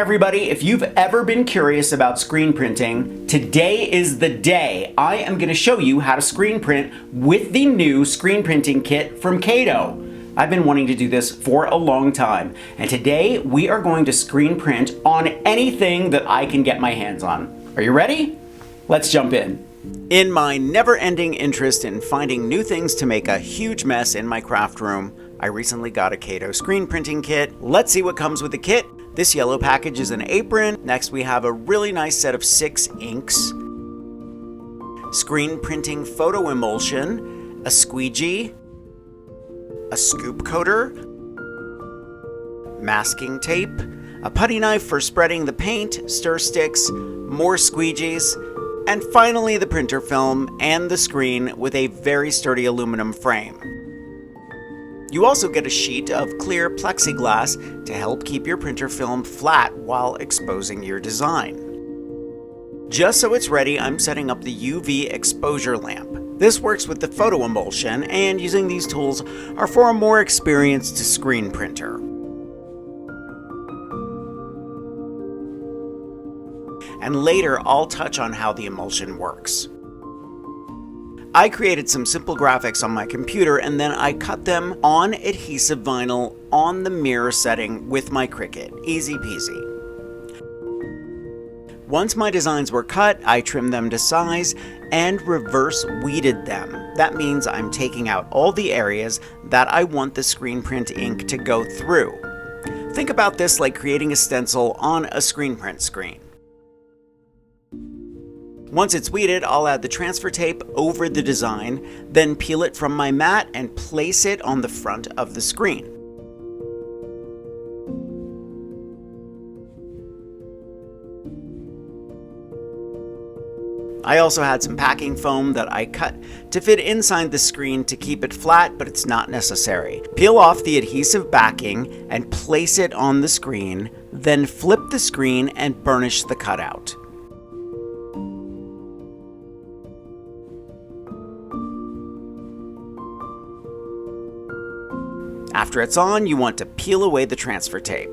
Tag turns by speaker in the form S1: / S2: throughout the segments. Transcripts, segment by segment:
S1: everybody, if you've ever been curious about screen printing, today is the day. I am going to show you how to screen print with the new screen printing kit from Caydo. I've been wanting to do this for a long time, and today we are going to screen print on anything that I can get my hands on. Are you ready? Let's jump in. In my never-ending interest in finding new things to make a huge mess in my craft room, I recently got a Caydo Screen Printing Kit. Let's see what comes with the kit. This yellow package is an apron. Next we have a really nice set of 6 inks, screen printing photo emulsion, a squeegee, a scoop coater, masking tape, a putty knife for spreading the paint, stir sticks, more squeegees, and finally the printer film and the screen with a very sturdy aluminum frame. You also get a sheet of clear plexiglass to help keep your printer film flat while exposing your design. Just so it's ready, I'm setting up the UV exposure lamp. This works with the photo emulsion, and using these tools are for a more experienced screen printer. And later I'll touch on how the emulsion works. I created some simple graphics on my computer and then I cut them on adhesive vinyl on the mirror setting with my Cricut. Easy peasy. Once my designs were cut, I trimmed them to size and reverse weeded them. That means I'm taking out all the areas that I want the screen print ink to go through. Think about this like creating a stencil on a screen print screen. Once it's weeded, I'll add the transfer tape over the design, then peel it from my mat and place it on the front of the screen. I also had some packing foam that I cut to fit inside the screen to keep it flat, but it's not necessary. Peel off the adhesive backing and place it on the screen, then flip the screen and burnish the cutout. After it's on, you want to peel away the transfer tape.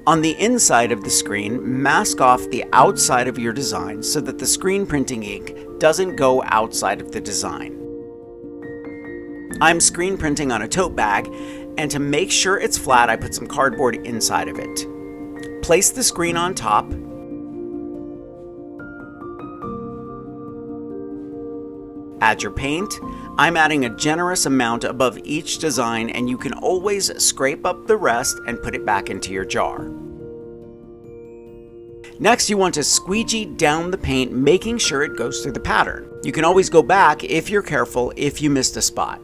S1: On the inside of the screen, mask off the outside of your design so that the screen printing ink doesn't go outside of the design. I'm screen printing on a tote bag, and to make sure it's flat, I put some cardboard inside of it. Place the screen on top. Add your paint. I'm adding a generous amount above each design, and you can always scrape up the rest and put it back into your jar. Next, you want to squeegee down the paint, making sure it goes through the pattern. You can always go back if you're careful if you missed a spot.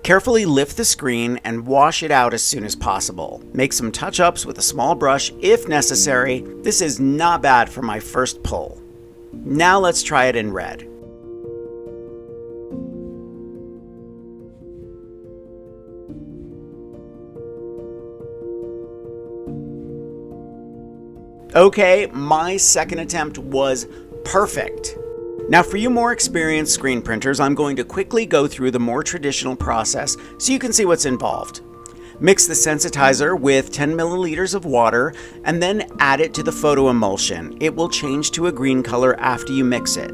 S1: Carefully lift the screen and wash it out as soon as possible. Make some touch-ups with a small brush if necessary. This is not bad for my first pull. Now let's try it in red. Okay, my second attempt was perfect. Now for you more experienced screen printers, I'm going to quickly go through the more traditional process so you can see what's involved. Mix the sensitizer with 10 milliliters of water and then add it to the photo emulsion. It will change to a green color after you mix it.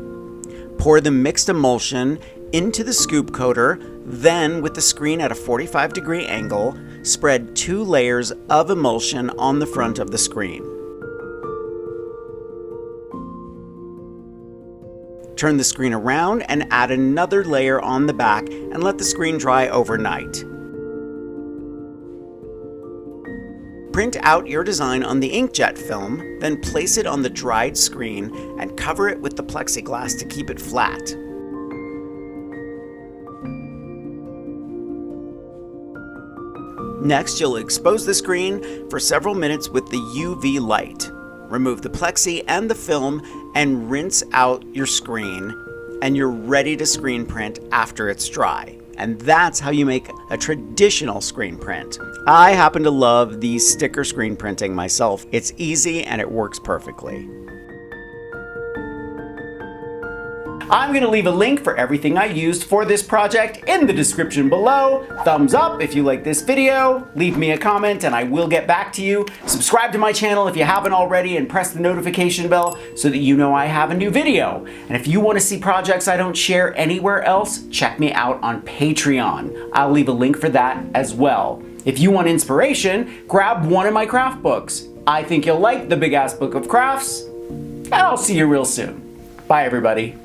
S1: Pour the mixed emulsion into the scoop coater, then with the screen at a 45-degree angle, spread 2 layers of emulsion on the front of the screen. Turn the screen around and add another layer on the back and let the screen dry overnight. Print out your design on the inkjet film, then place it on the dried screen and cover it with the plexiglass to keep it flat. Next, you'll expose the screen for several minutes with the UV light. Remove the plexi and the film and rinse out your screen and you're ready to screen print after it's dry. And that's how you make a traditional screen print. I happen to love the sticker screen printing myself. It's easy and it works perfectly. I'm going to leave a link for everything I used for this project in the description below. Thumbs up if you like this video, leave me a comment and I will get back to you. Subscribe to my channel if you haven't already and press the notification bell so that you know I have a new video. And if you want to see projects I don't share anywhere else, check me out on Patreon. I'll leave a link for that as well. If you want inspiration, grab one of my craft books. I think you'll like the Big Ass Book of Crafts, and I'll see you real soon. Bye everybody.